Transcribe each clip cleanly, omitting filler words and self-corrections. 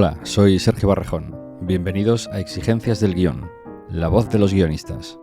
Hola, soy Sergio Barrejón. Bienvenidos a Exigencias del Guión, la voz de los guionistas.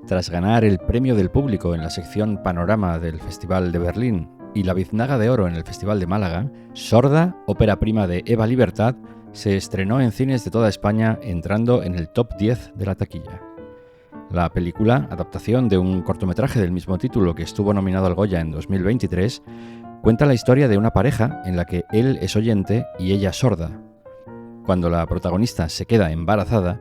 Tras ganar el premio del público en la sección Panorama del Festival de Berlín y la Biznaga de Oro en el Festival de Málaga, Sorda, ópera prima de Eva Libertad, se estrenó en cines de toda España, entrando en el top 10 de la taquilla. La película, adaptación de un cortometraje del mismo título que estuvo nominado al Goya en 2023, cuenta la historia de una pareja en la que él es oyente y ella sorda. Cuando la protagonista se queda embarazada,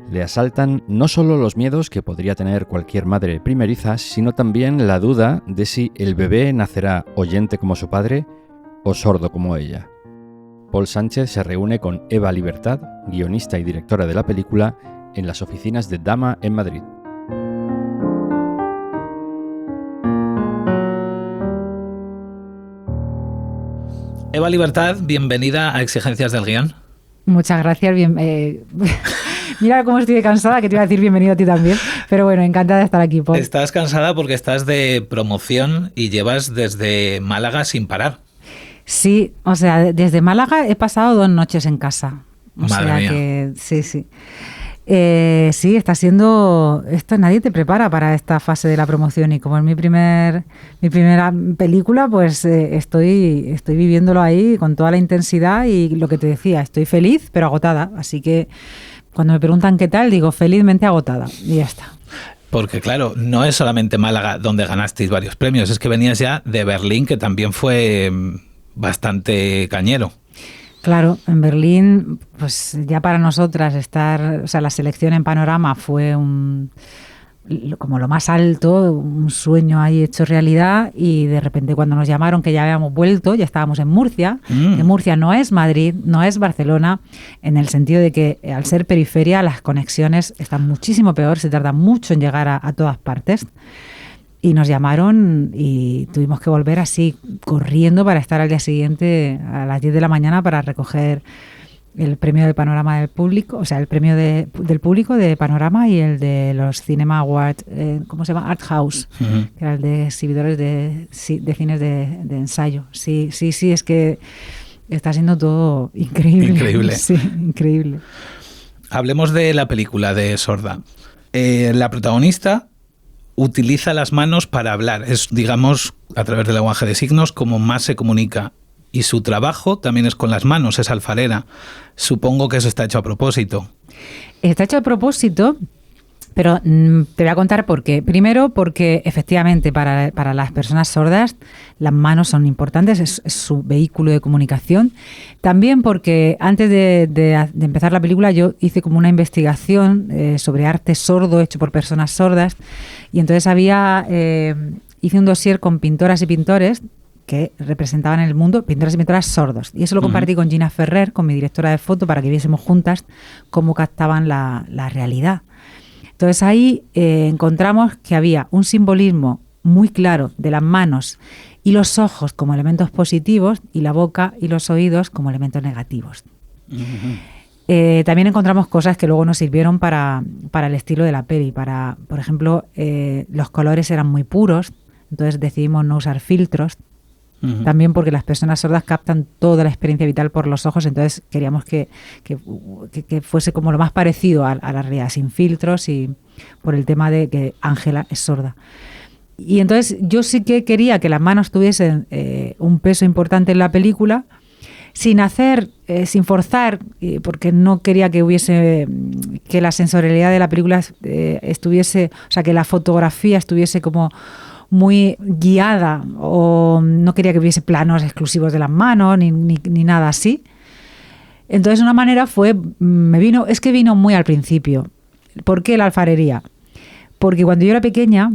le asaltan no solo los miedos que podría tener cualquier madre primeriza, sino también la duda de si el bebé nacerá oyente como su padre o sordo como ella. Paul Sánchez se reúne con Eva Libertad, guionista y directora de la película, en las oficinas de Dama en Madrid. Eva Libertad, bienvenida a Exigencias del Guión. Muchas gracias. Mira cómo estoy cansada, que te iba a decir bienvenido a ti también. Pero bueno, encantada de estar aquí, Paul. Estás cansada porque estás de promoción y llevas desde Málaga sin parar. Sí, o sea, desde Málaga he pasado 2 noches en casa. Madre mía. Que sí. Sí, está siendo... Nadie te prepara para esta fase de la promoción y como es mi primera película, pues estoy viviéndolo ahí con toda la intensidad y lo que te decía, estoy feliz pero agotada. Así que cuando me preguntan qué tal, digo felizmente agotada y ya está. Porque claro, no es solamente Málaga donde ganasteis varios premios, es que venías ya de Berlín, que también fue bastante cañero. Claro, en Berlín, pues ya para nosotras la selección en Panorama fue como lo más alto, un sueño ahí hecho realidad, y de repente cuando nos llamaron que ya habíamos vuelto, ya estábamos en Murcia, que Murcia no es Madrid, no es Barcelona, en el sentido de que al ser periferia las conexiones están muchísimo peor, se tarda mucho en llegar a todas partes. Y nos llamaron y tuvimos que volver así, corriendo para estar al día siguiente a las 10 de la mañana para recoger el premio de Panorama del público, o sea, el premio del público de Panorama y el de los Cinema Awards, ¿cómo se llama? Art House, que era el de exhibidores de cines de ensayo. Sí, es que está siendo todo increíble. Increíble. Sí, increíble. Hablemos de la película de Sorda. La protagonista utiliza las manos para hablar. Es, digamos, a través del lenguaje de signos, como más se comunica. Y su trabajo también es con las manos, es alfarera. Supongo que eso está hecho a propósito. Está hecho a propósito, pero te voy a contar por qué. Primero, porque efectivamente para las personas sordas las manos son importantes, es su vehículo de comunicación. También porque antes de empezar la película yo hice como una investigación sobre arte sordo hecho por personas sordas, y entonces hice un dossier con pintoras y pintores que representaban en el mundo pintores y pintoras sordos. Y eso lo compartí con Gina Ferrer, con mi directora de foto, para que viésemos juntas cómo captaban la realidad. Entonces ahí encontramos que había un simbolismo muy claro de las manos y los ojos como elementos positivos y la boca y los oídos como elementos negativos. También encontramos cosas que luego nos sirvieron para el estilo de la peli. Por ejemplo, los colores eran muy puros, entonces decidimos no usar filtros. También porque las personas sordas captan toda la experiencia vital por los ojos, entonces queríamos que fuese como lo más parecido a la realidad, sin filtros, y por el tema de que Ángela es sorda. Y entonces yo sí que quería que las manos tuviesen un peso importante en la película, sin forzar, porque no quería que la sensorialidad de la película estuviese, o sea, que la fotografía estuviese como muy guiada, o no quería que hubiese planos exclusivos de las manos ni nada así. Entonces una manera vino muy al principio. ¿Por qué la alfarería? Porque cuando yo era pequeña,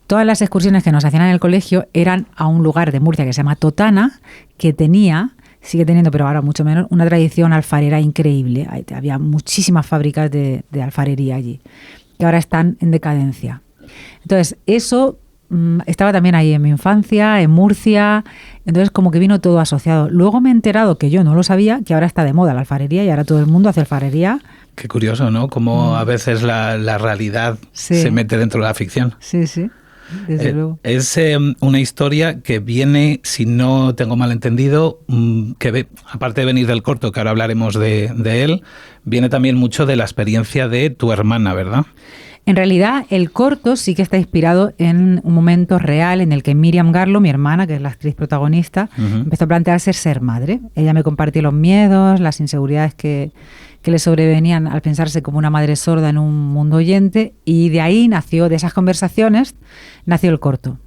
todas las excursiones que nos hacían en el colegio eran a un lugar de Murcia que se llama Totana, que sigue teniendo, pero ahora mucho menos, una tradición alfarera increíble. Había muchísimas fábricas de alfarería allí, que ahora están en decadencia. Entonces, eso estaba también ahí en mi infancia, en Murcia, entonces como que vino todo asociado. Luego me he enterado, que yo no lo sabía, que ahora está de moda la alfarería y ahora todo el mundo hace alfarería. Qué curioso, ¿no? Como a veces la realidad se mete dentro de la ficción. Sí, sí, desde luego. Es una historia que viene, si no tengo mal entendido, aparte de venir del corto, que ahora hablaremos de él, viene también mucho de la experiencia de tu hermana, ¿verdad? En realidad, el corto sí que está inspirado en un momento real en el que Miriam Garlow, mi hermana, que es la actriz protagonista, empezó a plantearse ser madre. Ella me compartió los miedos, las inseguridades que le sobrevenían al pensarse como una madre sorda en un mundo oyente, y de ahí de esas conversaciones, nació el corto.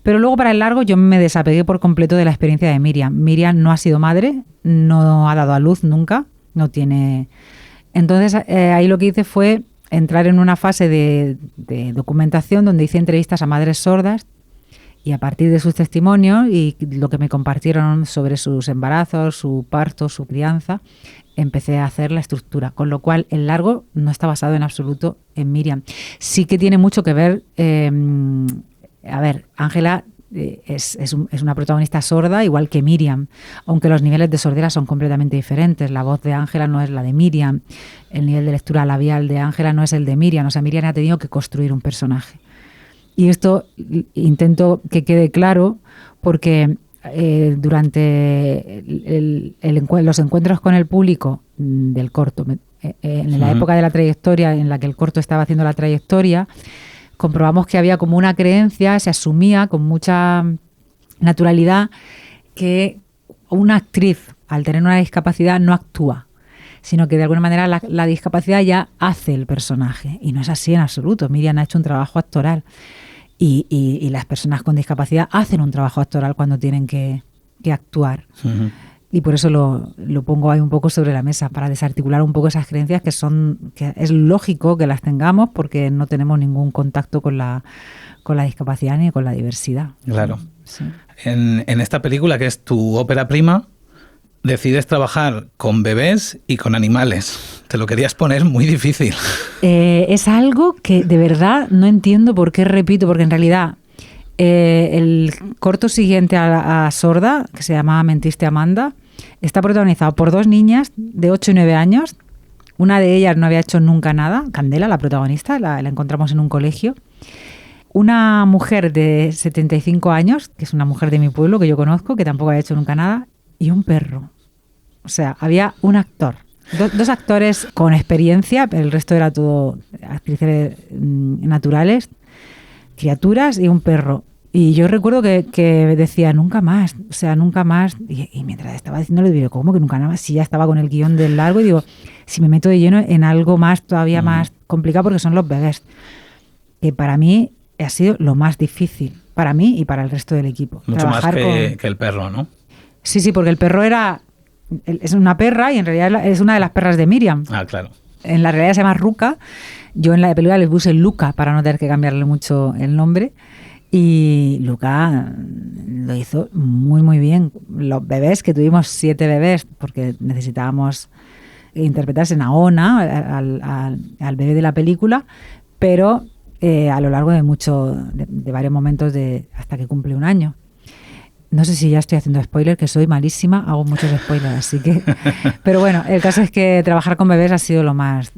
Pero luego para el largo yo me desapegué por completo de la experiencia de Miriam. Miriam no ha sido madre, no ha dado a luz nunca, no tiene... Entonces ahí lo que hice fue entrar en una fase de documentación donde hice entrevistas a madres sordas, y a partir de sus testimonios y lo que me compartieron sobre sus embarazos, su parto, su crianza, empecé a hacer la estructura. Con lo cual, el largo no está basado en absoluto en Miriam. Sí que tiene mucho que ver... Ángela es una protagonista sorda, igual que Miriam, aunque los niveles de sordera son completamente diferentes. La voz de Ángela no es la de Miriam, el nivel de lectura labial de Ángela no es el de Miriam. O sea, Miriam ha tenido que construir un personaje. Y esto intento que quede claro porque durante los encuentros con el público del corto, en la época de la trayectoria en la que el corto estaba haciendo la trayectoria, comprobamos que había como una creencia, se asumía con mucha naturalidad que una actriz, al tener una discapacidad, no actúa, sino que de alguna manera la discapacidad ya hace el personaje. Y no es así en absoluto. Miriam ha hecho un trabajo actoral. Y las personas con discapacidad hacen un trabajo actoral cuando tienen que actuar. Uh-huh. Y por eso lo pongo ahí un poco sobre la mesa, para desarticular un poco esas creencias que es lógico que las tengamos porque no tenemos ningún contacto con la discapacidad ni con la diversidad. Claro. Sí. En esta película, que es tu ópera prima, decides trabajar con bebés y con animales. Te lo querías poner muy difícil. Es algo que de verdad no entiendo por qué repito, porque en realidad el corto siguiente a Sorda, que se llamaba Mentiste Amanda, está protagonizado por 2 niñas de 8 y 9 años. Una de ellas no había hecho nunca nada, Candela, la protagonista, la encontramos en un colegio. Una mujer de 75 años, que es una mujer de mi pueblo que yo conozco, que tampoco había hecho nunca nada, y un perro. O sea, había un actor. 2 actores con experiencia, pero el resto era todo actrices naturales, criaturas y un perro. Y yo recuerdo que decía, nunca más, o sea, nunca más. Y mientras estaba diciéndole, digo, ¿cómo que nunca más? Si ya estaba con el guión del largo, y digo, si me meto de lleno en algo más, todavía más complicado, porque son los bebés. Que para mí ha sido lo más difícil, para mí y para el resto del equipo. Mucho trabajar más que el perro, ¿no? Sí, porque el perro es una perra y en realidad es una de las perras de Miriam. Ah, claro. En la realidad se llama Ruca. Yo en la película les puse Luca para no tener que cambiarle mucho el nombre. Y Luca lo hizo muy, muy bien. Los bebés, que tuvimos 7 bebés, porque necesitábamos interpretarse Naona, al bebé de la película, pero a lo largo de varios momentos hasta que cumple 1 año. No sé si ya estoy haciendo spoiler, que soy malísima, hago muchos spoilers, así que... Pero bueno, el caso es que trabajar con bebés ha sido lo más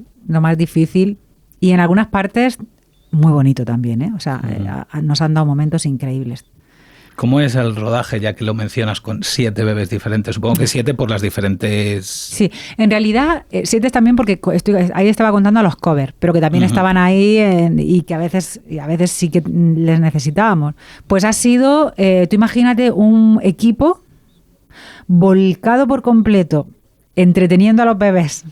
difícil, y en algunas partes muy bonito también, ¿eh? O sea, nos han dado momentos increíbles. ¿Cómo es el rodaje, ya que lo mencionas, con 7 bebés diferentes? Supongo que 7 por las diferentes... Sí, en realidad 7 también porque ahí estaba contando a los covers, pero que también estaban ahí y que a veces sí que les necesitábamos. Pues ha sido, tú imagínate un equipo volcado por completo, entreteniendo a los bebés,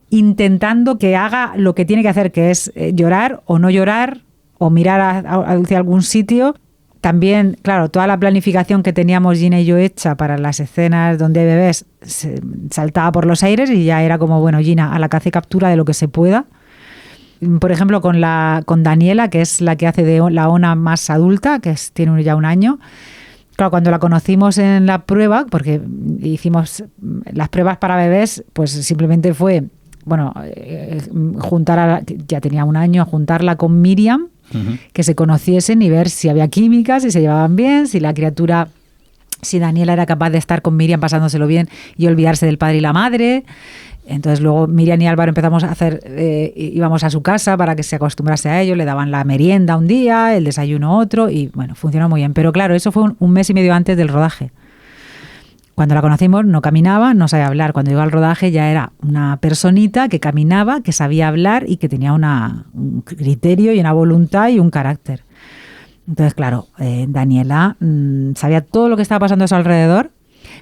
intentando que haga lo que tiene que hacer, que es llorar o no llorar, o mirar hacia algún sitio. También, claro, toda la planificación que teníamos Gina y yo hecha para las escenas donde hay bebés saltaba por los aires, y ya era como, bueno, Gina, a la caza y captura de lo que se pueda. Por ejemplo, con Daniela, que es la que hace de la Ona más adulta, que tiene ya 1 año. Claro, cuando la conocimos en la prueba, porque hicimos las pruebas para bebés, pues simplemente fue, bueno, ya tenía 1 año, juntarla con Miriam, que se conociesen y ver si había química, si se llevaban bien, si la criatura, si Daniela era capaz de estar con Miriam pasándoselo bien y olvidarse del padre y la madre. Entonces luego Miriam y Álvaro empezamos a hacer, íbamos a su casa para que se acostumbrase a ello, le daban la merienda un día, el desayuno otro, y bueno, funcionó muy bien. Pero claro, eso fue un mes y medio antes del rodaje. Cuando la conocimos no caminaba, no sabía hablar. Cuando llegó al rodaje ya era una personita que caminaba, que sabía hablar y que tenía un criterio y una voluntad y un carácter. Entonces, claro, Daniela sabía todo lo que estaba pasando a su alrededor.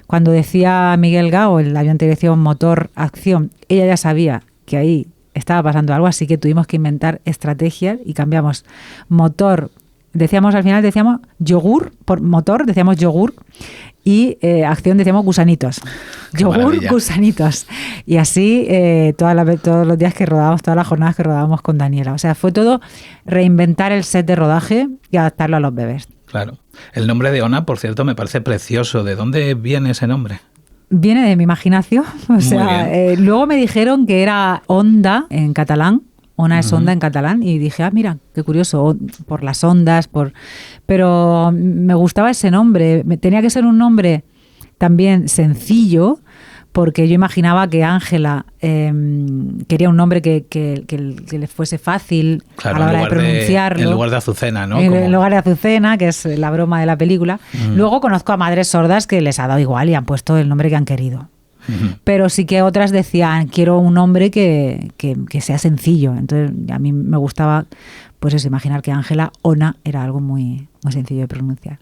Cuando decía Miguel Gago, el avión de dirección, motor, acción, ella ya sabía que ahí estaba pasando algo, así que tuvimos que inventar estrategias y cambiamos motor. Al final decíamos yogur, por motor decíamos yogur, y acción decíamos gusanitos. Yogur, maravilla. Gusanitos. Y así todos los días que rodábamos, todas las jornadas que rodábamos con Daniela. O sea, fue todo reinventar el set de rodaje y adaptarlo a los bebés. Claro. El nombre de Ona, por cierto, me parece precioso. ¿De dónde viene ese nombre? Viene de mi imaginación. O sea, luego me dijeron que era onda en catalán. Ona es onda en catalán, y dije, mira, qué curioso, por las ondas, pero me gustaba ese nombre. Tenía que ser un nombre también sencillo, porque yo imaginaba que Ángela quería un nombre que le fuese fácil, claro, a la hora de pronunciarlo. En lugar de Azucena, ¿no? En lugar de Azucena, que es la broma de la película. Luego conozco a madres sordas que les ha dado igual y han puesto el nombre que han querido. Pero sí que otras decían, quiero un nombre que sea sencillo. Entonces a mí me gustaba, pues eso, imaginar que Ángela, Ona, era algo muy, muy sencillo de pronunciar.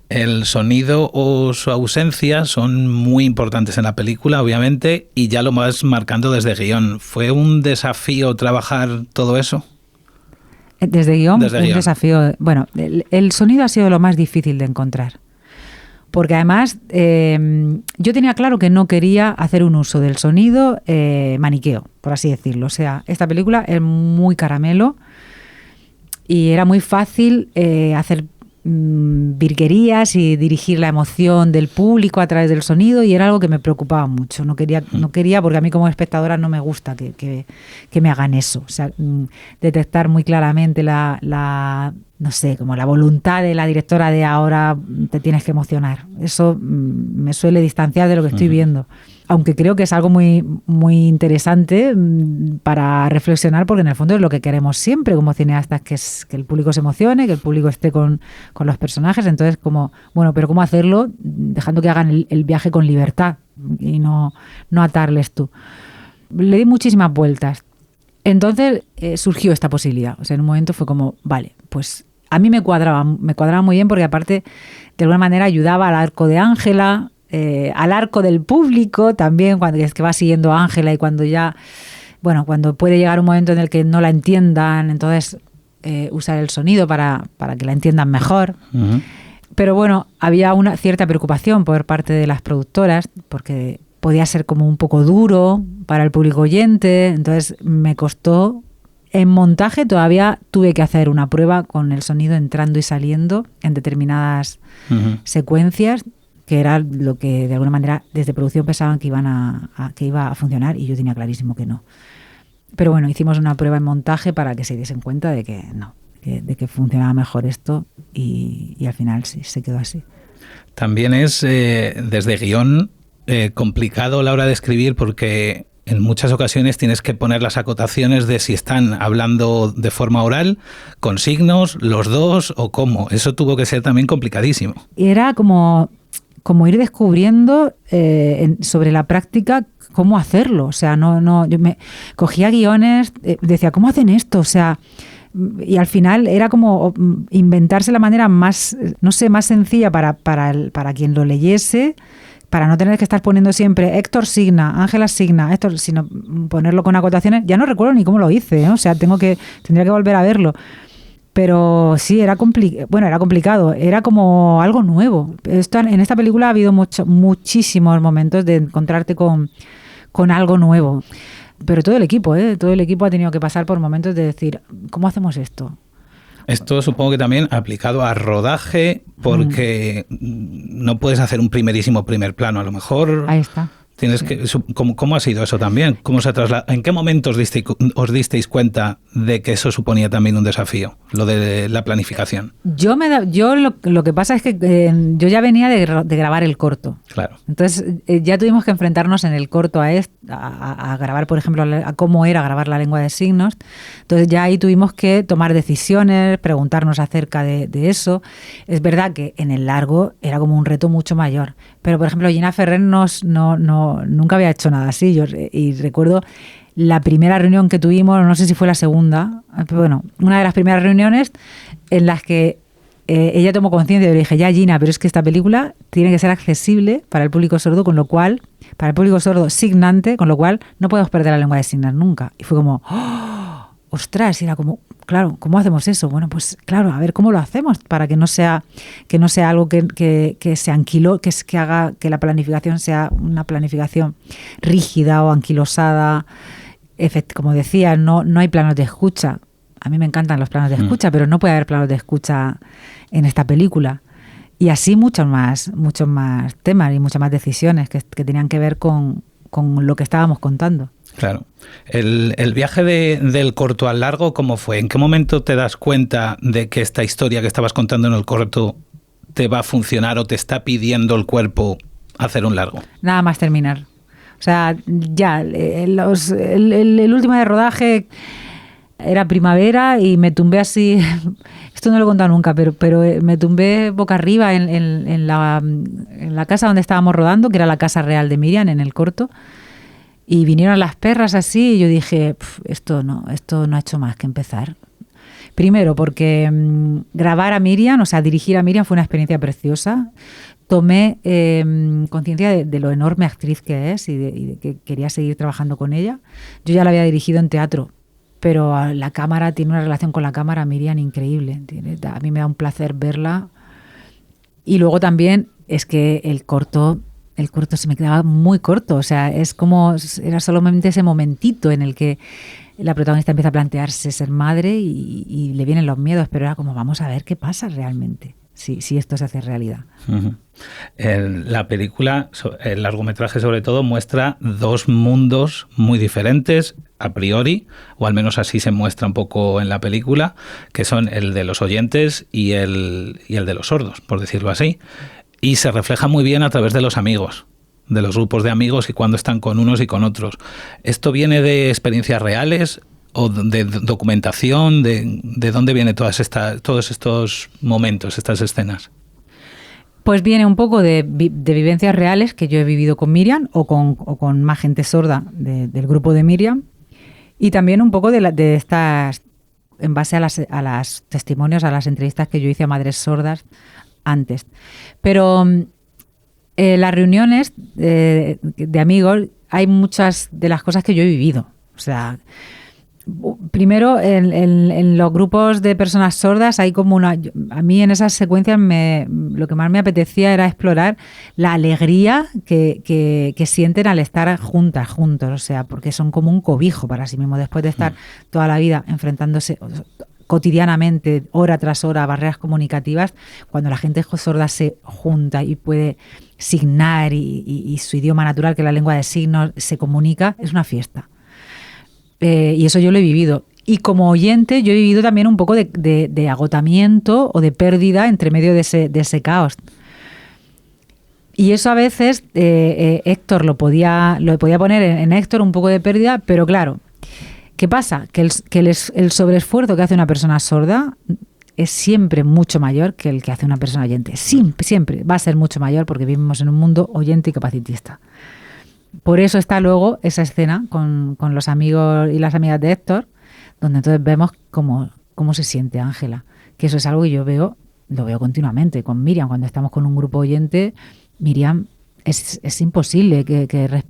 El sonido o su ausencia son muy importantes en la película, obviamente, y ya lo vas marcando desde guión. ¿Fue un desafío trabajar todo eso? Desde guión, desafío. Bueno, el sonido ha sido lo más difícil de encontrar. Porque además yo tenía claro que no quería hacer un uso del sonido maniqueo, por así decirlo. O sea, esta película es muy caramelo y era muy fácil hacer virguerías y dirigir la emoción del público a través del sonido, y era algo que me preocupaba mucho. No quería porque a mí como espectadora no me gusta que me hagan eso. O sea, detectar muy claramente no sé, como la voluntad de la directora de ahora te tienes que emocionar. Eso me suele distanciar de lo que estoy viendo. Aunque creo que es algo muy, muy interesante para reflexionar, porque en el fondo es lo que queremos siempre como cineastas, que es que el público se emocione, que el público esté con los personajes. Entonces, pero ¿cómo hacerlo dejando que hagan el viaje con libertad y no atarles tú? Le di muchísimas vueltas. Entonces surgió esta posibilidad. O sea, en un momento fue como, vale, pues a mí me cuadraba muy bien, porque aparte de alguna manera ayudaba al arco de Ángela, al arco del público también, cuando es que va siguiendo a Ángela, y cuando puede llegar un momento en el que no la entiendan, entonces usar el sonido para que la entiendan mejor. Pero bueno, había una cierta preocupación por parte de las productoras, porque podía ser como un poco duro para el público oyente, entonces me costó. En montaje todavía tuve que hacer una prueba con el sonido entrando y saliendo en determinadas secuencias, que era lo que de alguna manera desde producción pensaban que iba a funcionar, y yo tenía clarísimo que no. Pero bueno, hicimos una prueba en montaje para que se diesen cuenta de que no, de que funcionaba mejor esto, y al final sí, se quedó así. También es desde guión complicado a la hora de escribir, porque en muchas ocasiones tienes que poner las acotaciones de si están hablando de forma oral, con signos, los dos, o cómo. Eso tuvo que ser también complicadísimo. Era como ir descubriendo sobre la práctica cómo hacerlo. O sea, yo me cogía guiones, decía, ¿cómo hacen esto? O sea, y al final era como inventarse la manera más sencilla para quien lo leyese, para no tener que estar poniendo siempre Héctor signa, Ángela signa, Héctor, sino ponerlo con acotaciones. Ya no recuerdo ni cómo lo hice, ¿eh? O sea, tendría que volver a verlo. Pero sí, era complicado, era como algo nuevo. En esta película ha habido muchísimos momentos de encontrarte con algo nuevo. Pero todo el equipo ha tenido que pasar por momentos de decir, ¿cómo hacemos esto? Esto supongo que también aplicado a rodaje, porque no puedes hacer un primer plano. A lo mejor ahí está. Tienes que, ¿cómo ha sido eso también? ¿Cómo se ¿En qué momento os disteis cuenta de que eso suponía también un desafío, lo de la planificación? Lo que pasa es que yo ya venía de grabar el corto. Claro. Entonces ya tuvimos que enfrentarnos en el corto a grabar, por ejemplo, a cómo era grabar la lengua de signos. Entonces ya ahí tuvimos que tomar decisiones, preguntarnos acerca de eso. Es verdad que en el largo era como un reto mucho mayor. Pero, por ejemplo, Gina Ferrer nunca había hecho nada así. Y recuerdo la primera reunión que tuvimos, no sé si fue la segunda, pero bueno, una de las primeras reuniones en las que ella tomó conciencia. Yo le dije, ya Gina, pero es que esta película tiene que ser accesible para el público sordo, con lo cual, para el público sordo signante, con lo cual no podemos perder la lengua de signos nunca. Y fue como, ¡oh! ¡Ostras! Y era como, claro, ¿cómo hacemos eso? Bueno, pues claro, a ver cómo lo hacemos para que no sea algo que se anquiló, que haga que la planificación sea una planificación rígida o anquilosada. Como decía, no hay planos de escucha. A mí me encantan los planos de escucha, pero no puede haber planos de escucha en esta película. Y así muchos más temas y muchas más decisiones que tenían que ver con lo que estábamos contando. Claro. El viaje del corto al largo, ¿cómo fue? ¿En qué momento te das cuenta de que esta historia que estabas contando en el corto te va a funcionar o te está pidiendo el cuerpo hacer un largo? Nada más terminar. O sea, ya, el último de rodaje era primavera y me tumbé así, esto no lo he contado nunca, pero me tumbé boca arriba en la casa donde estábamos rodando, que era la casa real de Miriam en el corto. Y vinieron las perras así y yo dije, esto no ha hecho más que empezar. Primero porque grabar a Miriam, o sea, dirigir a Miriam fue una experiencia preciosa. Tomé conciencia de lo enorme actriz que es y de que quería seguir trabajando con ella. Yo ya la había dirigido en teatro, pero la cámara, tiene una relación con la cámara, Miriam, increíble. A mí me da un placer verla. Y luego también es que el corto se me quedaba muy corto, o sea, era solamente ese momentito en el que la protagonista empieza a plantearse ser madre y le vienen los miedos, pero era como, vamos a ver qué pasa realmente si esto se hace realidad. Uh-huh. La película, el largometraje sobre todo, muestra dos mundos muy diferentes a priori, o al menos así se muestra un poco en la película, que son el de los oyentes y el de los sordos, por decirlo así. Y se refleja muy bien a través de los amigos, de los grupos de amigos y cuando están con unos y con otros. ¿Esto viene de experiencias reales o de documentación? ¿De dónde vienen todos estos momentos, estas escenas? Pues viene un poco de vivencias reales que yo he vivido con Miriam o con más gente sorda del grupo de Miriam. Y también un poco de estas, en base a las testimonios, a las entrevistas que yo hice a madres sordas antes. Pero las reuniones de amigos, hay muchas de las cosas que yo he vivido. O sea, primero en los grupos de personas sordas hay como a mí en esas secuencias lo que más me apetecía era explorar la alegría que sienten al estar juntos, o sea, porque son como un cobijo para sí mismos después de estar toda la vida enfrentándose cotidianamente, hora tras hora, a barreras comunicativas. Cuando la gente sorda se junta y puede signar y su idioma natural, que es la lengua de signos, se comunica, es una fiesta. Y eso yo lo he vivido. Y como oyente yo he vivido también un poco de agotamiento o de pérdida entre medio de ese caos. Y eso a veces Héctor lo podía poner en Héctor un poco de pérdida, pero claro, ¿qué pasa? Que el sobreesfuerzo que hace una persona sorda es siempre mucho mayor que el que hace una persona oyente. Siempre va a ser mucho mayor porque vivimos en un mundo oyente y capacitista. Por eso está luego esa escena con los amigos y las amigas de Héctor, donde entonces vemos cómo se siente Ángela. Que eso es algo que lo veo continuamente con Miriam. Cuando estamos con un grupo oyente, Miriam es imposible que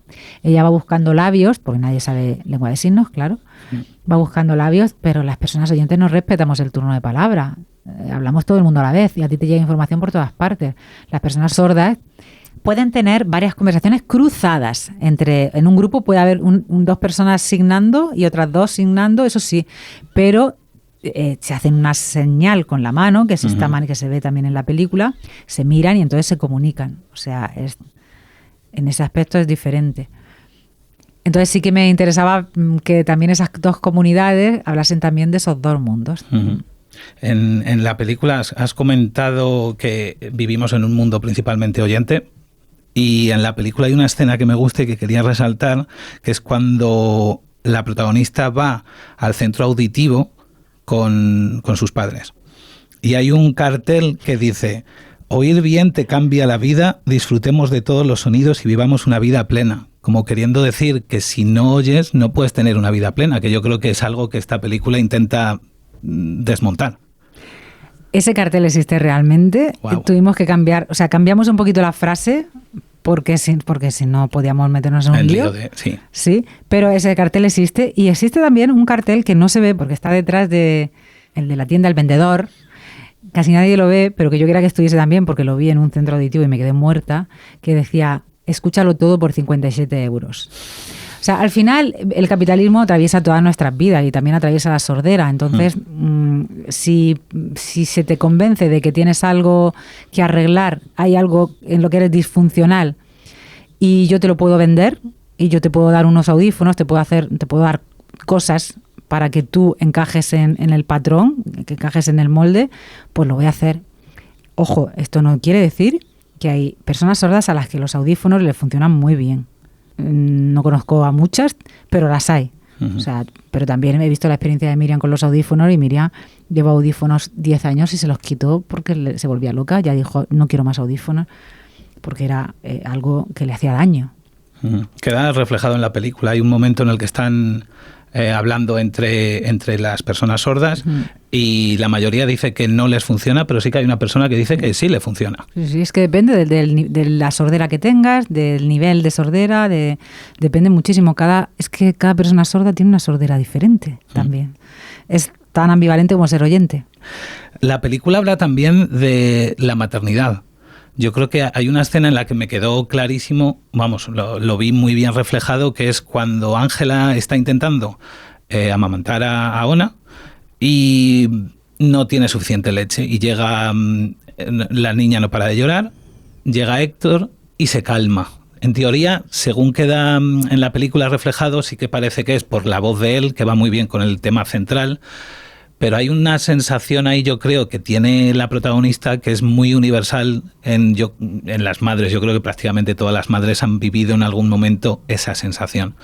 ella va buscando labios, porque nadie sabe lengua de signos, claro, va buscando labios, pero las personas oyentes no respetamos el turno de palabra. Hablamos todo el mundo a la vez y a ti te llega información por todas partes. Las personas sordas pueden tener varias conversaciones cruzadas. En un grupo puede haber dos personas signando y otras dos signando, eso sí, pero se hacen una señal con la mano, que es esta mano que se ve también en la película, se miran y entonces se comunican. O sea, En ese aspecto es diferente. Entonces sí que me interesaba que también esas dos comunidades hablasen también de esos dos mundos. Uh-huh. En la película has comentado que vivimos en un mundo principalmente oyente, y en la película hay una escena que me gusta y que quería resaltar, que es cuando la protagonista va al centro auditivo con sus padres. Y hay un cartel que dice: oír bien te cambia la vida, disfrutemos de todos los sonidos y vivamos una vida plena. Como queriendo decir que si no oyes no puedes tener una vida plena, que yo creo que es algo que esta película intenta desmontar. Ese cartel existe realmente. Wow. Tuvimos que cambiar, o sea, cambiamos un poquito la frase porque si no podíamos meternos en un lío. Sí, pero ese cartel existe, y existe también un cartel que no se ve porque está detrás de el de la tienda, el vendedor. Casi nadie lo ve, pero que yo quería que estuviese también porque lo vi en un centro auditivo y me quedé muerta, que decía: escúchalo todo por 57 euros. O sea, al final el capitalismo atraviesa todas nuestras vidas y también atraviesa la sordera. Entonces, si se te convence de que tienes algo que arreglar, hay algo en lo que eres disfuncional y yo te lo puedo vender y yo te puedo dar unos audífonos, te puedo dar cosas para que tú encajes en el patrón, que encajes en el molde, pues lo voy a hacer. Ojo, esto no quiere decir que hay personas sordas a las que los audífonos les funcionan muy bien. No conozco a muchas, pero las hay. Uh-huh. O sea, pero también he visto la experiencia de Miriam con los audífonos, y Miriam lleva audífonos 10 años y se los quitó porque se volvía loca. Ya dijo: no quiero más audífonos, porque era algo que le hacía daño. Uh-huh. Queda reflejado en la película. Hay un momento en el que están hablando entre las personas sordas, y la mayoría dice que no les funciona, pero sí que hay una persona que dice que sí le funciona. Sí, es que depende de la sordera que tengas, del nivel de sordera, depende muchísimo. Es que cada persona sorda tiene una sordera diferente también. Es tan ambivalente como ser oyente. La película habla también de la maternidad. Yo creo que hay una escena en la que me quedó clarísimo, lo vi muy bien reflejado, que es cuando Ángela está intentando amamantar a Ona y no tiene suficiente leche, y llega, la niña no para de llorar, llega Héctor y se calma. En teoría, según queda en la película reflejado, sí que parece que es por la voz de él, que va muy bien con el tema central. Pero hay una sensación ahí, yo creo, que tiene la protagonista, que es muy universal en las madres. Yo creo que prácticamente todas las madres han vivido en algún momento esa sensación.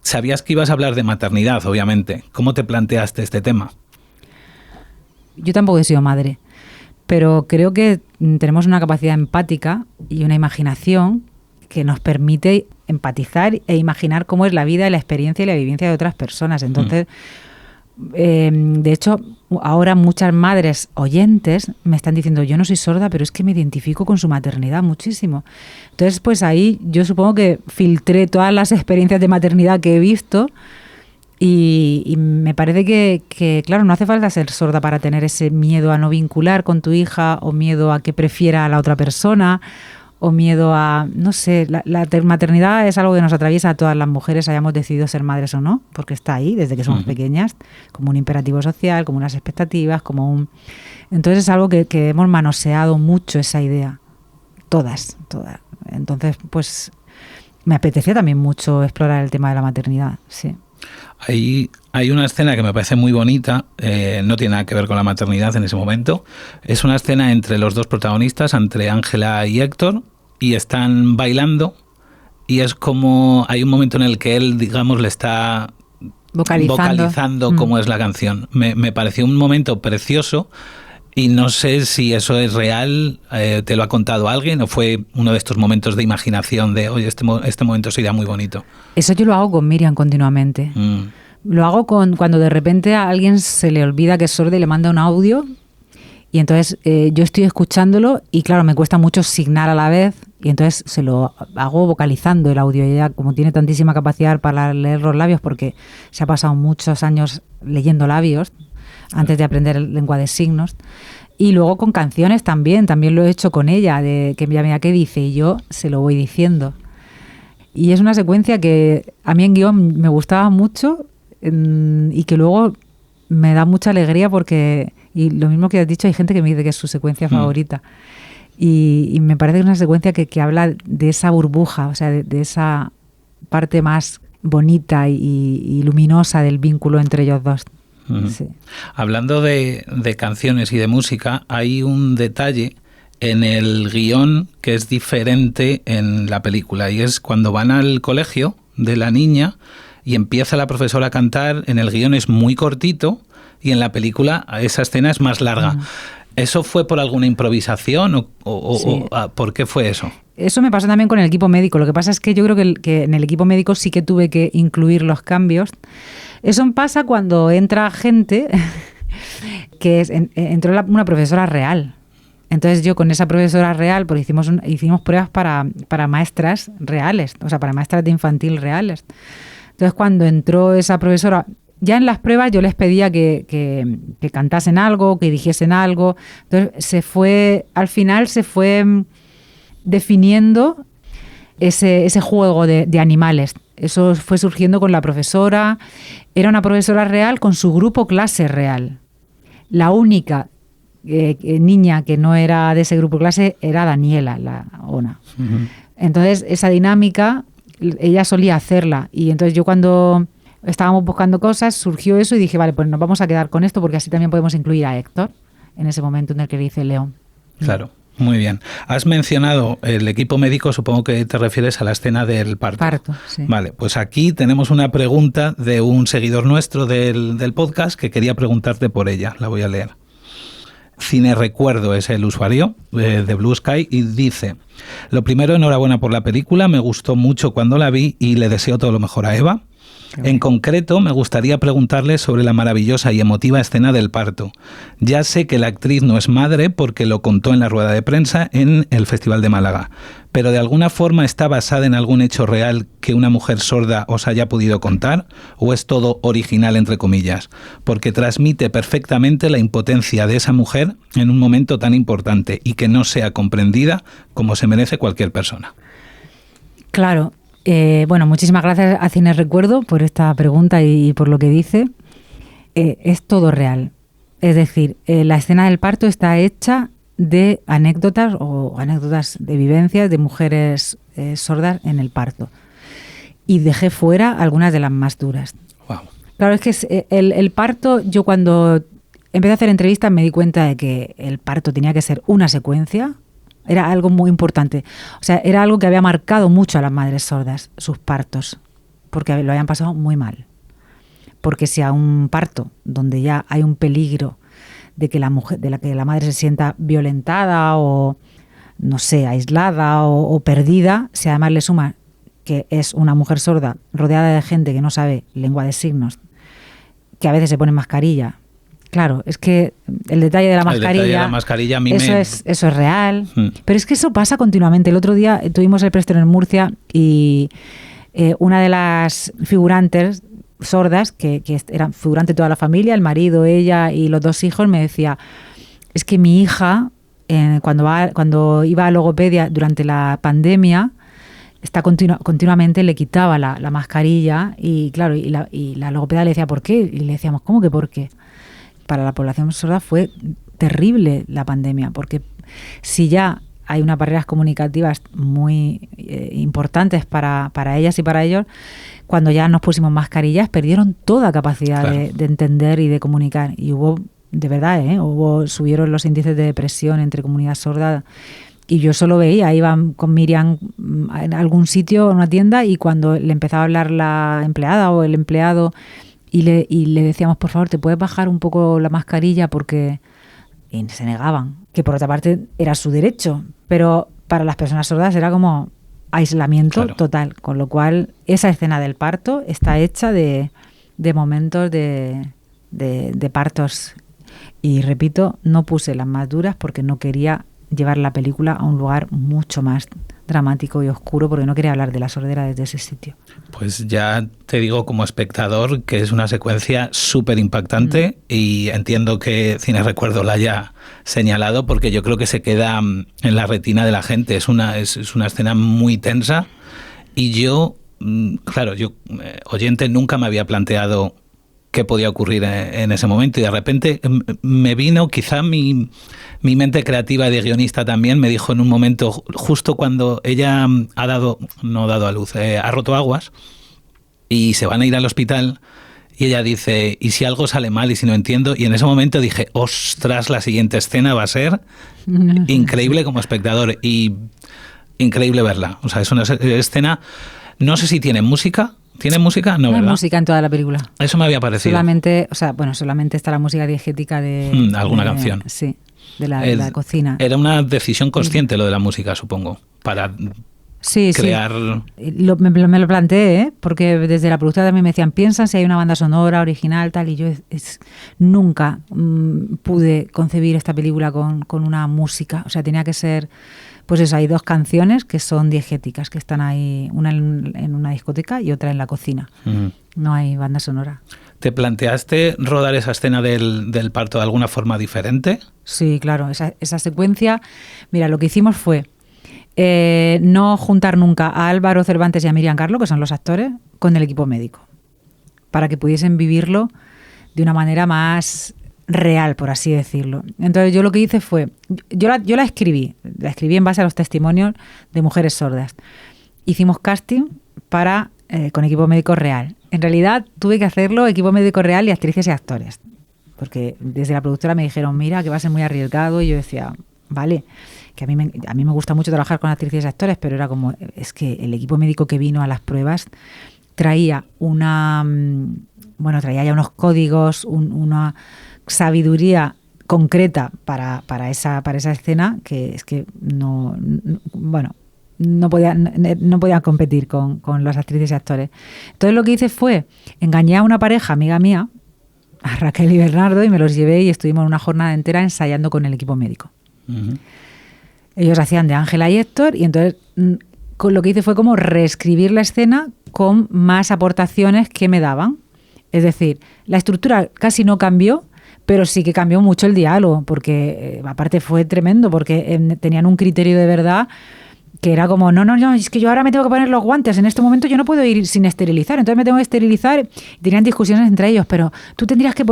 Sabías que ibas a hablar de maternidad, obviamente. ¿Cómo te planteaste este tema? Yo tampoco he sido madre, pero creo que tenemos una capacidad empática y una imaginación que nos permite empatizar e imaginar cómo es la vida, la experiencia y la vivencia de otras personas. Entonces... de hecho, ahora muchas madres oyentes me están diciendo: yo no soy sorda, pero es que me identifico con su maternidad muchísimo. Entonces, pues ahí yo supongo que filtré todas las experiencias de maternidad que he visto, y me parece que, claro, no hace falta ser sorda para tener ese miedo a no vincular con tu hija, o miedo a que prefiera a la otra persona, o miedo a, no sé, la maternidad es algo que nos atraviesa a todas las mujeres, hayamos decidido ser madres o no, porque está ahí desde que somos pequeñas, como un imperativo social, como unas expectativas, Entonces es algo que hemos manoseado mucho, esa idea, todas. Entonces, pues me apetecía también mucho explorar el tema de la maternidad, sí. Hay una escena que me parece muy bonita, no tiene nada que ver con la maternidad en ese momento. Es una escena entre los dos protagonistas, entre Ángela y Héctor, y están bailando, y es como hay un momento en el que él, digamos, le está vocalizando cómo es la canción. Me pareció un momento precioso, y no sé si eso es real, te lo ha contado alguien, o fue uno de estos momentos de imaginación de, oye, este momento sería muy bonito. Eso yo lo hago con Miriam continuamente. Lo hago cuando de repente a alguien se le olvida que es sorda y le manda un audio, y entonces yo estoy escuchándolo y claro, me cuesta mucho signar a la vez, y entonces se lo hago vocalizando el audio. Y ella, como tiene tantísima capacidad para leer los labios, porque se ha pasado muchos años leyendo labios antes de aprender lengua de signos, y luego con canciones también lo he hecho con ella, de que mira qué dice, y yo se lo voy diciendo. Y es una secuencia que a mí en guión me gustaba mucho, y que luego me da mucha alegría porque, y lo mismo que has dicho, hay gente que me dice que es su secuencia favorita. y me parece que es una secuencia que habla de esa burbuja, o sea, de esa parte más bonita y luminosa del vínculo entre ellos dos. Uh-huh. Sí. Hablando de canciones y de música, hay un detalle en el guión que es diferente en la película, y es cuando van al colegio de la niña y empieza la profesora a cantar. En el guión es muy cortito y en la película esa escena es más larga. Uh-huh. ¿Eso fue por alguna improvisación o por qué fue eso? Eso me pasó también con el equipo médico. Lo que pasa es que yo creo que en el equipo médico sí que tuve que incluir los cambios. Eso pasa cuando entra gente que entró una profesora real. Entonces yo con esa profesora real, porque hicimos pruebas para maestras reales, o sea, para maestras de infantil reales. Entonces cuando entró esa profesora, ya en las pruebas yo les pedía que cantasen algo, que dijesen algo. Entonces al final se fue definiendo ese juego de animales. Eso fue surgiendo con la profesora. Era una profesora real con su grupo clase real. La única niña que no era de ese grupo clase era Daniela, la Ona. Uh-huh. Entonces, esa dinámica, ella solía hacerla. Y entonces yo cuando estábamos buscando cosas, surgió eso y dije, vale, pues nos vamos a quedar con esto porque así también podemos incluir a Héctor en ese momento en el que le dice León. Claro. Muy bien. Has mencionado el equipo médico, supongo que te refieres a la escena del parto. Sí. Vale, pues aquí tenemos una pregunta de un seguidor nuestro del podcast que quería preguntarte por ella. La voy a leer. Cine Recuerdo es el usuario de Blue Sky y dice: lo primero, enhorabuena por la película, me gustó mucho cuando la vi y le deseo todo lo mejor a Eva. En concreto, me gustaría preguntarle sobre la maravillosa y emotiva escena del parto. Ya sé que la actriz no es madre porque lo contó en la rueda de prensa en el Festival de Málaga, pero ¿de alguna forma está basada en algún hecho real que una mujer sorda os haya podido contar? ¿O es todo original, entre comillas? Porque transmite perfectamente la impotencia de esa mujer en un momento tan importante y que no sea comprendida como se merece cualquier persona. Claro. Bueno, muchísimas gracias a Cine Recuerdo por esta pregunta y por lo que dice. Es todo real. Es decir, la escena del parto está hecha de anécdotas o anécdotas de vivencias de mujeres sordas en el parto. Y dejé fuera algunas de las más duras. Wow. Claro, es que el parto, yo cuando empecé a hacer entrevistas me di cuenta de que el parto tenía que ser una secuencia. Era algo muy importante. O sea, era algo que había marcado mucho a las madres sordas, sus partos, porque lo habían pasado muy mal. Porque si a un parto donde ya hay un peligro de que la madre se sienta violentada o, no sé, aislada o perdida, si además le suma que es una mujer sorda rodeada de gente que no sabe lengua de signos, que a veces se pone mascarilla. Claro, es que el detalle de la mascarilla, a mí eso es real. Pero es que eso pasa continuamente. El otro día tuvimos el preestreno en Murcia y una de las figurantes sordas, que eran figurante toda la familia, el marido, ella y los 2 hijos, me decía, es que mi hija, cuando iba a logopedia durante la pandemia, continuamente le quitaba la mascarilla y claro, y la logopedia le decía, ¿por qué? Y le decíamos, ¿cómo que por qué? Para la población sorda fue terrible la pandemia, porque si ya hay unas barreras comunicativas muy importantes para ellas y para ellos, cuando ya nos pusimos mascarillas perdieron toda capacidad de entender y de comunicar. Y hubo, de verdad, subieron los índices de depresión entre comunidad sorda. Y yo solo veía, iba con Miriam en algún sitio, en una tienda, y cuando le empezaba a hablar la empleada o el empleado y le decíamos, por favor, ¿te puedes bajar un poco la mascarilla? Porque y se negaban, que por otra parte era su derecho, pero para las personas sordas era como aislamiento total, con lo cual esa escena del parto está hecha de momentos de partos. Y repito, no puse las más duras porque no quería llevar la película a un lugar mucho más dramático y oscuro, porque no quería hablar de la sordera desde ese sitio. Pues ya te digo como espectador que es una secuencia súper impactante y entiendo que Cine Recuerdo la haya señalado porque yo creo que se queda en la retina de la gente. Es una escena muy tensa y yo, oyente, nunca me había planteado qué podía ocurrir en ese momento, y de repente me vino quizá mi mente creativa de guionista también, me dijo en un momento, justo cuando ella ha roto aguas y se van a ir al hospital, y ella dice, ¿y si algo sale mal y si no entiendo? Y en ese momento dije, ostras, la siguiente escena va a ser increíble como espectador, y increíble verla. O sea, es una escena, no sé si tiene música. ¿Tiene música? No, hay ¿verdad? música en toda la película. Eso me había parecido. Solamente está la música diegética de... alguna canción. Sí, de la cocina. Era una decisión consciente lo de la música, supongo, para crear... Sí. Me lo planteé, porque desde la productora también me decían, piensa si hay una banda sonora, original, tal, y yo nunca pude concebir esta película con una música. O sea, tenía que ser... Pues eso, hay 2 canciones que son diegéticas, que están ahí, una en una discoteca y otra en la cocina. No hay banda sonora. ¿Te planteaste rodar esa escena del parto de alguna forma diferente? Sí, claro, esa secuencia. Mira, lo que hicimos fue no juntar nunca a Álvaro Cervantes y a Miriam Carlo, que son los actores, con el equipo médico, para que pudiesen vivirlo de una manera más real, por así decirlo. Entonces yo lo que hice fue, yo la escribí en base a los testimonios de mujeres sordas. Hicimos casting con equipo médico real. En realidad tuve que hacerlo equipo médico real y actrices y actores, porque desde la productora me dijeron, mira, que va a ser muy arriesgado, y yo decía, vale, que a mí me gusta mucho trabajar con actrices y actores, pero era como, es que el equipo médico que vino a las pruebas traía traía ya unos códigos, una sabiduría concreta para esa escena, que es que no podían competir con las actrices y actores. Entonces lo que hice fue engañé a una pareja amiga mía, a Raquel y Bernardo, y me los llevé y estuvimos una jornada entera ensayando con el equipo médico. Uh-huh. Ellos hacían de Ángela y Héctor, y entonces lo que hice fue como reescribir la escena con más aportaciones que me daban. Es decir, la estructura casi no cambió, pero sí que cambió mucho el diálogo, porque aparte fue tremendo, porque tenían un criterio de verdad que era como, no, es que yo ahora me tengo que poner los guantes, en este momento yo no puedo ir sin esterilizar, entonces me tengo que esterilizar. Y tenían discusiones entre ellos, pero tú tendrías que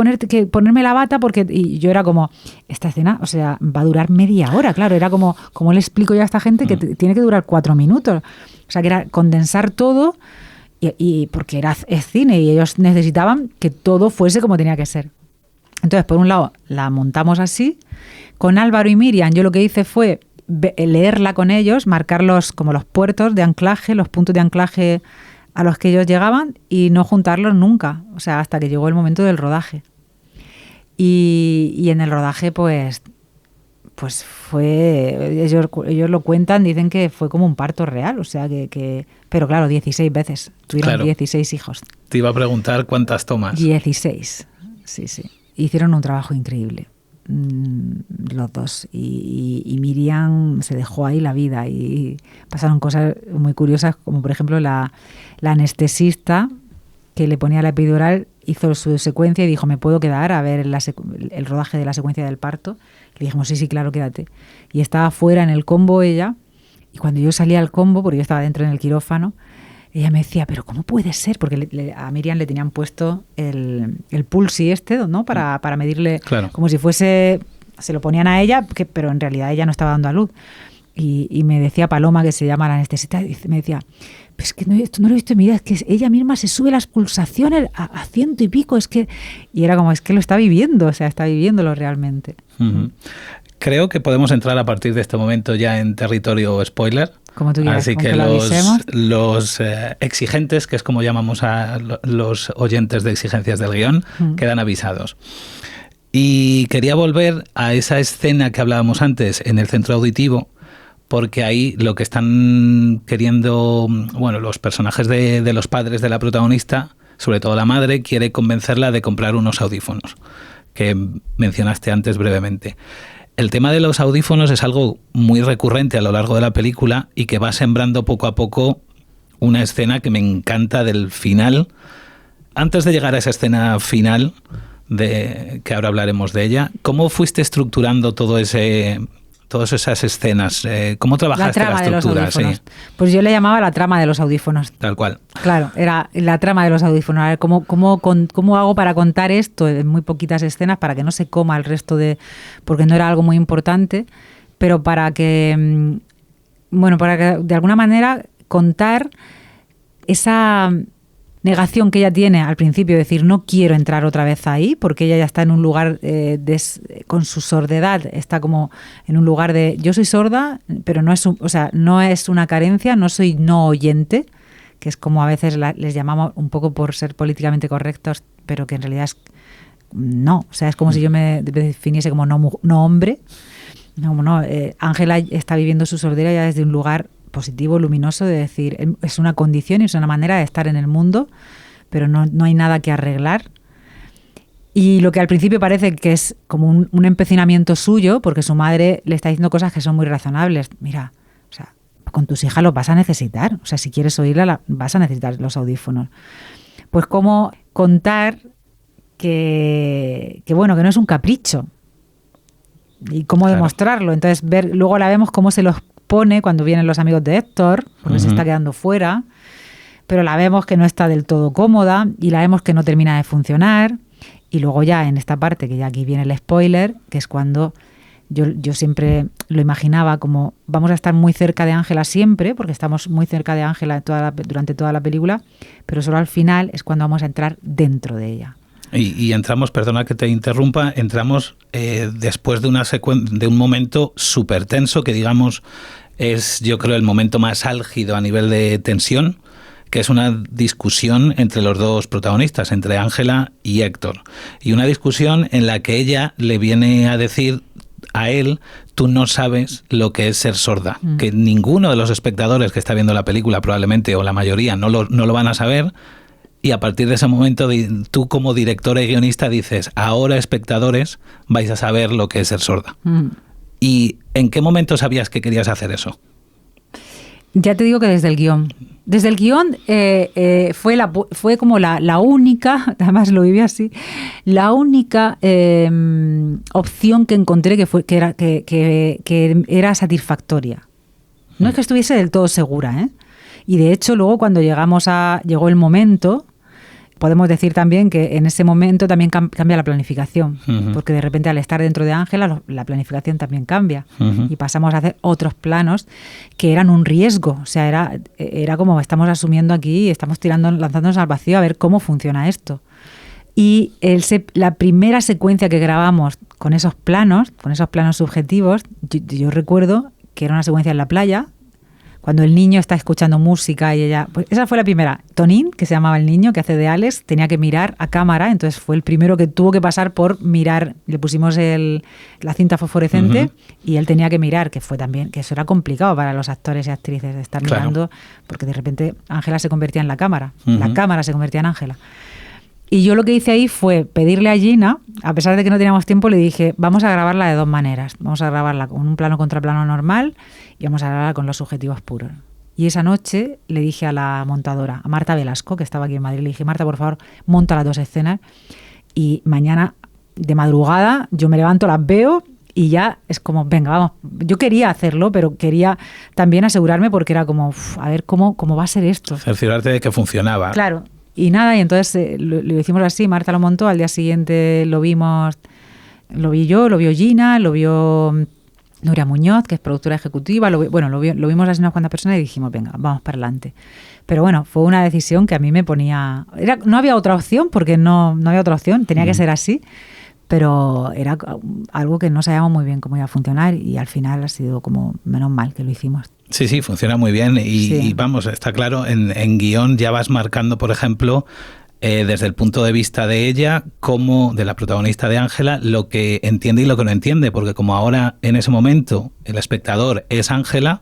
ponerme la bata, porque... Y yo era como, esta escena, o sea, va a durar media hora, claro, era como le explico yo a esta gente que tiene que durar 4 minutos. O sea, que era condensar todo, y porque es cine, y ellos necesitaban que todo fuese como tenía que ser. Entonces, por un lado, la montamos así. Con Álvaro y Miriam, yo lo que hice fue leerla con ellos, marcarlos como los puertos de anclaje, los puntos de anclaje a los que ellos llegaban, y no juntarlos nunca, o sea, hasta que llegó el momento del rodaje. Y en el rodaje, pues fue, ellos lo cuentan, dicen que fue como un parto real, o sea, pero claro, 16 veces, tuvieron 16 hijos. Te iba a preguntar cuántas tomas. 16, sí. Hicieron un trabajo increíble, los dos, y Miriam se dejó ahí la vida, y pasaron cosas muy curiosas, como por ejemplo la anestesista que le ponía la epidural hizo su secuencia y dijo, ¿me puedo quedar a ver el rodaje de la secuencia del parto? Le dijimos, sí, claro, quédate. Y estaba fuera en el combo ella, y cuando yo salía al combo, porque yo estaba dentro en el quirófano, ella me decía, ¿pero cómo puede ser? Porque a Miriam le tenían puesto el pulsi ¿no? Para medirle, claro, como si fuese, se lo ponían a ella, pero en realidad ella no estaba dando a luz. Y me decía Paloma, que se llama la anestesista, me decía, pues que esto no lo he visto en mi vida, es que ella misma se sube las pulsaciones a 100 y pico, y era como, es que lo está viviendo, o sea, está viviéndolo realmente. Uh-huh. Creo que podemos entrar a partir de este momento ya en territorio spoiler. Como tú quieras, así que los exigentes, que es como llamamos a los oyentes de exigencias del guión, quedan avisados. Y quería volver a esa escena que hablábamos antes en el centro auditivo, porque ahí lo que están queriendo, los personajes de los padres de la protagonista, sobre todo la madre, quiere convencerla de comprar unos audífonos, que mencionaste antes brevemente. El tema de los audífonos es algo muy recurrente a lo largo de la película y que va sembrando poco a poco una escena que me encanta del final. Antes de llegar a esa escena final, que ahora hablaremos de ella, ¿cómo fuiste estructurando todo ese todas esas escenas. ¿Cómo trabajaste la estructura? Sí. Pues yo le llamaba la trama de los audífonos. Tal cual. Claro, era la trama de los audífonos. A ver, ¿cómo hago para contar esto en muy poquitas escenas para que no se coma el resto porque no era algo muy importante, pero para que de alguna manera contar esa negación que ella tiene al principio, decir no quiero entrar otra vez ahí, porque ella ya está en un lugar con su sordedad, está como en un lugar de yo soy sorda, pero no es una carencia, no soy no oyente, que es como a veces les llamamos un poco por ser políticamente correctos, pero que en realidad no, es como si yo me definiese como no hombre. Ángela está viviendo su sordera ya desde un lugar positivo, luminoso, de decir, es una condición y es una manera de estar en el mundo, pero no hay nada que arreglar. Y lo que al principio parece que es como un empecinamiento suyo, porque su madre le está diciendo cosas que son muy razonables. Mira, con tus hijas los vas a necesitar. Si quieres oírla, vas a necesitar los audífonos. Pues cómo contar que no es un capricho. Y cómo demostrarlo. Entonces, luego la vemos cómo se los pone cuando vienen los amigos de Héctor, porque se está quedando fuera, pero la vemos que no está del todo cómoda y la vemos que no termina de funcionar. Y luego ya en esta parte, que ya aquí viene el spoiler, que es cuando yo siempre lo imaginaba como vamos a estar muy cerca de Ángela siempre, porque estamos muy cerca de Ángela durante toda la película, pero solo al final es cuando vamos a entrar dentro de ella. Y entramos, perdona que te interrumpa, entramos después de un momento súper tenso, que digamos es, yo creo, el momento más álgido a nivel de tensión, que es una discusión entre los dos protagonistas, entre Ángela y Héctor. Y una discusión en la que ella le viene a decir a él, tú no sabes lo que es ser sorda, que ninguno de los espectadores que está viendo la película probablemente, o la mayoría, no lo van a saber. Y a partir de ese momento, tú como directora y guionista dices, ahora espectadores vais a saber lo que es ser sorda. ¿Y en qué momento sabías que querías hacer eso? Ya te digo que desde el guión. Desde el guión fue como la única, además lo viví así, la única opción que encontré que era satisfactoria. No es que estuviese del todo segura, ¿eh? Y de hecho luego cuando llegó el momento, podemos decir también que en ese momento también cambia la planificación, porque de repente al estar dentro de Ángela la planificación también cambia y pasamos a hacer otros planos que eran un riesgo, era como estamos asumiendo aquí, estamos lanzándonos al vacío a ver cómo funciona esto. Y la primera secuencia que grabamos con esos planos subjetivos, yo recuerdo que era una secuencia en la playa, cuando el niño está escuchando música y ella... Pues esa fue la primera. Tonín, que se llamaba el niño, que hace de Alex, tenía que mirar a cámara, entonces fue el primero que tuvo que pasar por mirar. Le pusimos la cinta fosforescente y él tenía que mirar, que eso era complicado para los actores y actrices de estar mirando, porque de repente Ángela se convertía en la cámara, la cámara se convertía en Ángela. Y yo lo que hice ahí fue pedirle a Gina, a pesar de que no teníamos tiempo, le dije, vamos a grabarla de dos maneras. Vamos a grabarla con un plano contra plano normal y vamos a grabarla con los subjetivos puros. Y esa noche le dije a la montadora, a Marta Velasco, que estaba aquí en Madrid, le dije, Marta, por favor, monta las dos escenas y mañana de madrugada yo me levanto, las veo y ya es como, venga, vamos. Yo quería hacerlo, pero quería también asegurarme porque era como, a ver cómo va a ser esto. Cerciorarte de que funcionaba. Claro. Y nada, y entonces lo hicimos así, Marta lo montó, al día siguiente lo vi yo, lo vio Gina, lo vio Nuria Muñoz, que es productora ejecutiva, lo vimos así unas cuantas personas y dijimos, venga, vamos para adelante. Pero bueno, fue una decisión que a mí me ponía... no había otra opción, porque no había otra opción, tenía que ser así, pero era algo que no sabíamos muy bien cómo iba a funcionar y al final ha sido como menos mal que lo hicimos. Sí, funciona muy bien y vamos, está claro, en guión ya vas marcando, por ejemplo, desde el punto de vista de ella, como de la protagonista de Ángela, lo que entiende y lo que no entiende, porque como ahora en ese momento el espectador es Ángela,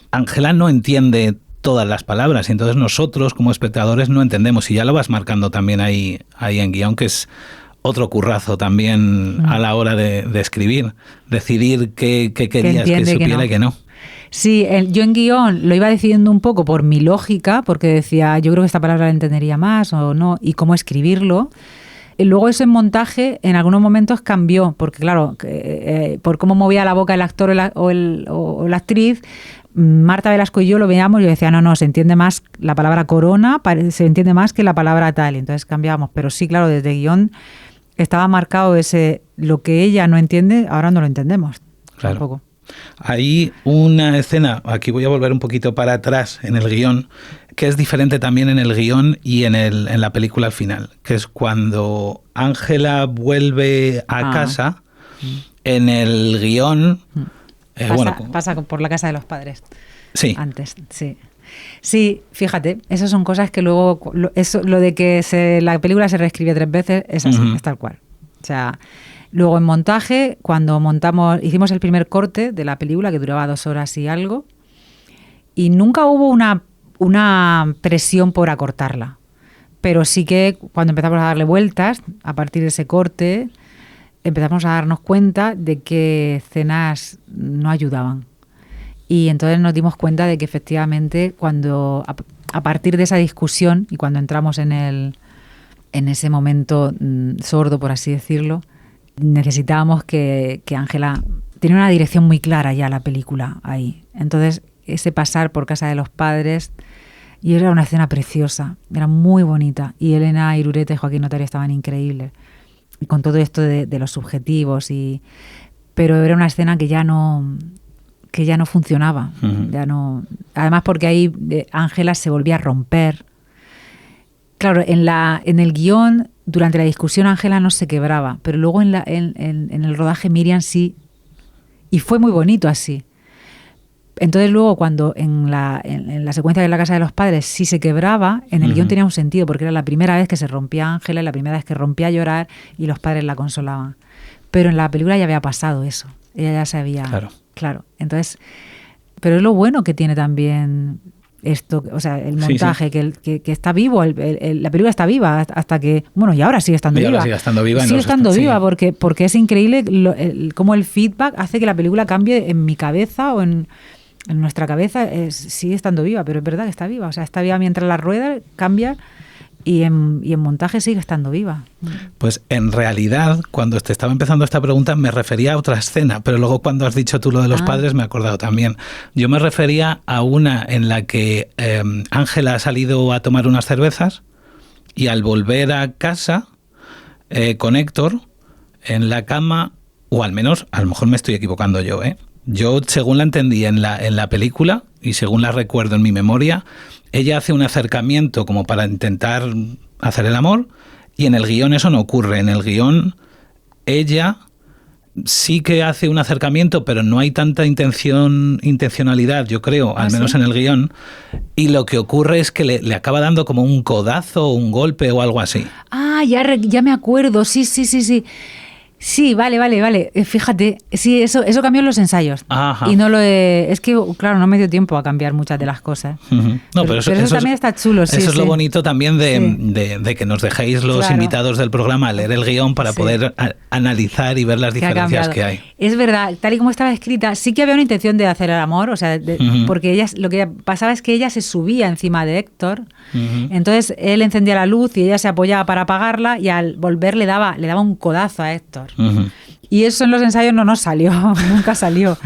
Ángela no entiende todas las palabras y entonces nosotros como espectadores no entendemos y ya lo vas marcando también ahí en guión, que es otro currazo también a la hora de escribir, decidir qué querías que supiera y que no. Sí, yo en guión lo iba decidiendo un poco por mi lógica, porque decía, yo creo que esta palabra la entendería más o no, y cómo escribirlo. Y luego eso en montaje en algunos momentos cambió, porque claro, por cómo movía la boca el actor o la actriz, Marta Velasco y yo lo veíamos y yo decía, no, se entiende más la palabra corona, se entiende más que la palabra tal, y entonces cambiábamos. Pero sí, claro, desde guión estaba marcado lo que ella no entiende, ahora no lo entendemos. Claro. Tampoco. Hay una escena, aquí voy a volver un poquito para atrás en el guión, que es diferente también en el guión y en la película al final, que es cuando Ángela vuelve a casa. En el guión... pasa por la casa de los padres. Sí. Antes, sí. Sí, fíjate, esas son cosas que luego... Lo de que la película se reescribe 3 veces es así, es tal cual. O sea... Luego en montaje, cuando hicimos el primer corte de la película, que duraba 2 horas y algo, y nunca hubo una presión por acortarla. Pero sí que cuando empezamos a darle vueltas, a partir de ese corte, empezamos a darnos cuenta de que escenas no ayudaban. Y entonces nos dimos cuenta de que efectivamente cuando a partir de esa discusión y cuando entramos en ese momento sordo, por así decirlo, necesitábamos que Ángela tiene una dirección muy clara ya la película ahí. Entonces, ese pasar por casa de los padres, y era una escena preciosa, era muy bonita. Y Elena Irureta y Joaquín Notario estaban increíbles. Y con todo esto de los subjetivos, pero era una escena que ya no funcionaba. Ya no, además porque ahí Ángela se volvía a romper. Claro, en el guión, durante la discusión Ángela no se quebraba, pero luego en el rodaje Miriam sí, y fue muy bonito así. Entonces luego cuando en la secuencia de la casa de los padres sí se quebraba, en el guión tenía un sentido, porque era la primera vez que se rompía Ángela y la primera vez que rompía a llorar y los padres la consolaban. Pero en la película ya había pasado eso, ella ya sabía. Claro. Entonces, pero es lo bueno que tiene también... esto, o sea, el montaje, sí. Que está vivo, la película está viva hasta que, bueno, y ahora sigue estando viva. Sigue estando viva. Sigue estando viva porque es increíble cómo el feedback hace que la película cambie en mi cabeza o en nuestra cabeza, sigue estando viva, pero es verdad que está viva, o sea, está viva mientras la rueda cambia y en montaje sigue estando viva. Pues en realidad, cuando te estaba empezando esta pregunta, me refería a otra escena, pero luego cuando has dicho tú lo de los padres me he acordado también. Yo me refería a una en la que Ángela ha salido a tomar unas cervezas y al volver a casa con Héctor en la cama, o al menos, a lo mejor me estoy equivocando yo, yo según la entendí en la película y según la recuerdo en mi memoria, ella hace un acercamiento como para intentar hacer el amor y en el guión eso no ocurre. En el guión ella sí que hace un acercamiento, pero no hay tanta intencionalidad, yo creo, al menos en el guión. Y lo que ocurre es que le acaba dando como un codazo, un golpe o algo así. Ya me acuerdo, sí. Sí, vale. Fíjate, sí, eso cambió en los ensayos. Ajá. Y es que, claro, no me dio tiempo a cambiar muchas de las cosas. No, pero eso también está chulo. Eso es lo bonito también de que nos dejéis los invitados del programa a leer el guión para poder analizar y ver las diferencias que hay. Es verdad, tal y como estaba escrita, sí que había una intención de hacer el amor, o sea, porque lo que pasaba es que ella se subía encima de Héctor, entonces él encendía la luz y ella se apoyaba para apagarla y al volver le daba un codazo a Héctor. Y eso en los ensayos no nos salió, nunca salió.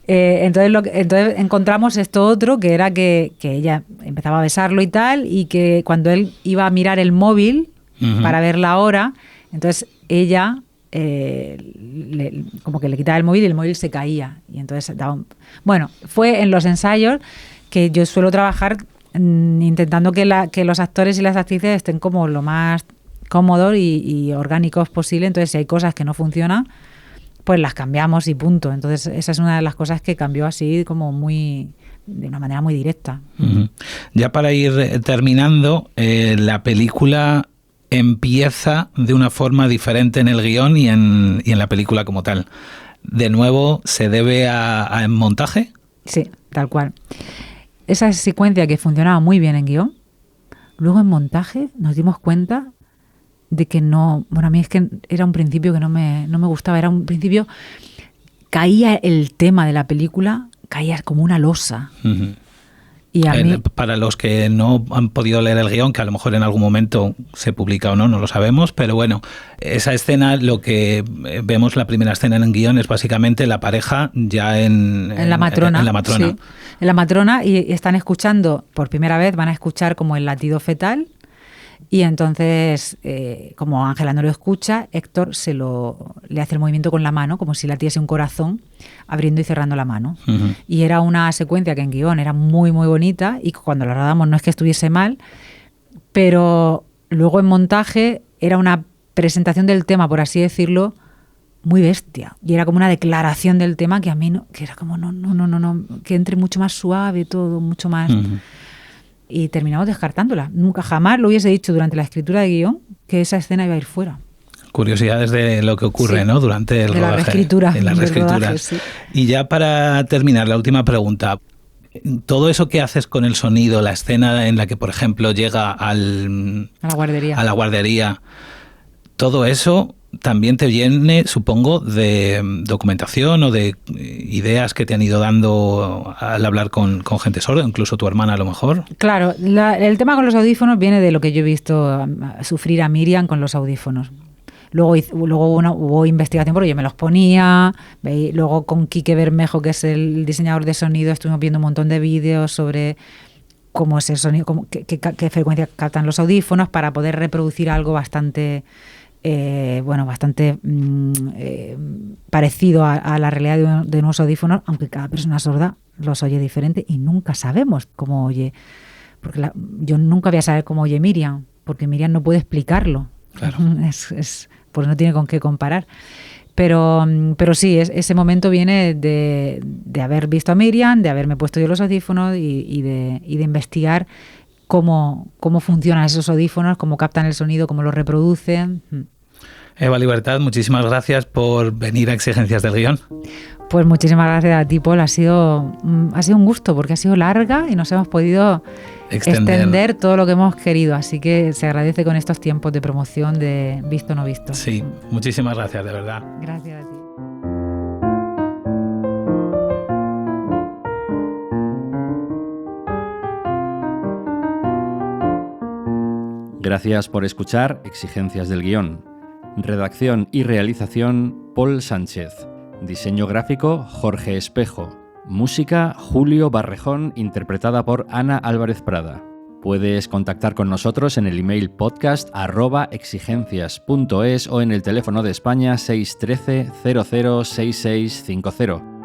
Entonces encontramos esto otro, que era que ella empezaba a besarlo y tal, y que cuando él iba a mirar el móvil para ver la hora, entonces ella como que le quitaba el móvil y el móvil se caía. Y entonces bueno, fue en los ensayos que yo suelo trabajar intentando que los actores y las actrices estén como lo más cómodos y orgánicos posible. Entonces, si hay cosas que no funcionan, pues las cambiamos y punto. Entonces, esa es una de las cosas que cambió así como de una manera muy directa. Ya para ir terminando, la película empieza de una forma diferente en el guión y en la película como tal. De nuevo, ¿se debe a montaje? Sí, tal cual. Esa secuencia que funcionaba muy bien en guión, luego en montaje nos dimos cuenta de que no, bueno, a mí es que era un principio que no me gustaba, era un principio, caía el tema de la película, caía como una losa. Y a mí, para los que no han podido leer el guión, que a lo mejor en algún momento se publica o no, no lo sabemos, pero bueno, esa escena, lo que vemos, la primera escena en el guión es básicamente la pareja ya en la matrona. En la matrona. Sí, en la matrona, y están escuchando, por primera vez van a escuchar como el latido fetal. Y entonces, como Ángela no lo escucha, Héctor le hace el movimiento con la mano, como si latiese un corazón, abriendo y cerrando la mano. Uh-huh. Y era una secuencia que en guión era muy, muy bonita, y cuando la rodamos no es que estuviese mal, pero luego en montaje era una presentación del tema, por así decirlo, muy bestia. Y era como una declaración del tema que a mí que era como no, que entre mucho más suave todo, mucho más... Uh-huh. Y terminamos descartándola. Nunca jamás lo hubiese dicho durante la escritura de guión que esa escena iba a ir fuera. Curiosidades de lo que ocurre, sí, ¿no? Durante el de rodaje. La reescritura, en las reescrituras. Rodaje, sí. Y ya para terminar, la última pregunta. Todo eso que haces con el sonido, la escena en la que, por ejemplo, llega a la guardería, todo eso también te viene, supongo, de documentación o de ideas que te han ido dando al hablar con gente sorda, incluso tu hermana a lo mejor. Claro, el tema con los audífonos viene de lo que yo he visto sufrir a Miriam con los audífonos. Luego hubo investigación porque yo me los ponía. Luego con Quique Bermejo, que es el diseñador de sonido, estuvimos viendo un montón de vídeos sobre cómo es el sonido, qué frecuencia captan los audífonos para poder reproducir algo bastante... bastante parecido a la realidad de unos audífonos, aunque cada persona sorda los oye diferente y nunca sabemos cómo oye. Porque yo nunca voy a saber cómo oye Miriam, porque Miriam no puede explicarlo. Claro. Porque no tiene con qué comparar. Pero sí, ese momento viene de haber visto a Miriam, de haberme puesto yo los audífonos y de investigar cómo funcionan esos audífonos, cómo captan el sonido, cómo lo reproducen. Eva Libertad, muchísimas gracias por venir a Exigencias del Guión. Pues muchísimas gracias a ti, Paul. Ha sido un gusto porque ha sido larga y nos hemos podido extender todo lo que hemos querido. Así que se agradece con estos tiempos de promoción de Visto No Visto. Sí, muchísimas gracias, de verdad. Gracias a ti. Gracias por escuchar Exigencias del Guión. Redacción y realización, Paul Sánchez. Diseño gráfico, Jorge Espejo. Música, Julio Barrejón, interpretada por Ana Álvarez Prada. Puedes contactar con nosotros en el email podcast@exigencias.es o en el teléfono de España 613 006650.